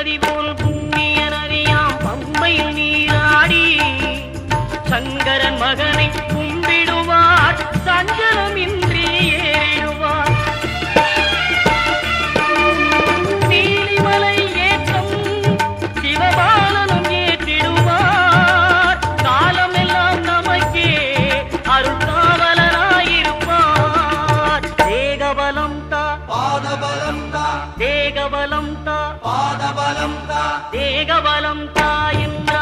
நதி போல் புண்ணிய நதியாம் பம்பையில் நீராடி சங்கரன் மகனை கும்பிடுவார் சஞ்சலமின்றி ஏறிடுவார். நீலிமலை ஏற்றம் சிவபாலனும் ஏற்றிடுவார். காலமெல்லாம் நமக்கே அருள்காவலனாயிருப்பார். தேகபலம் தா பாதபலம் தா தேகபலம் தா பாதபலம் தா தேகபலம் தா என்ற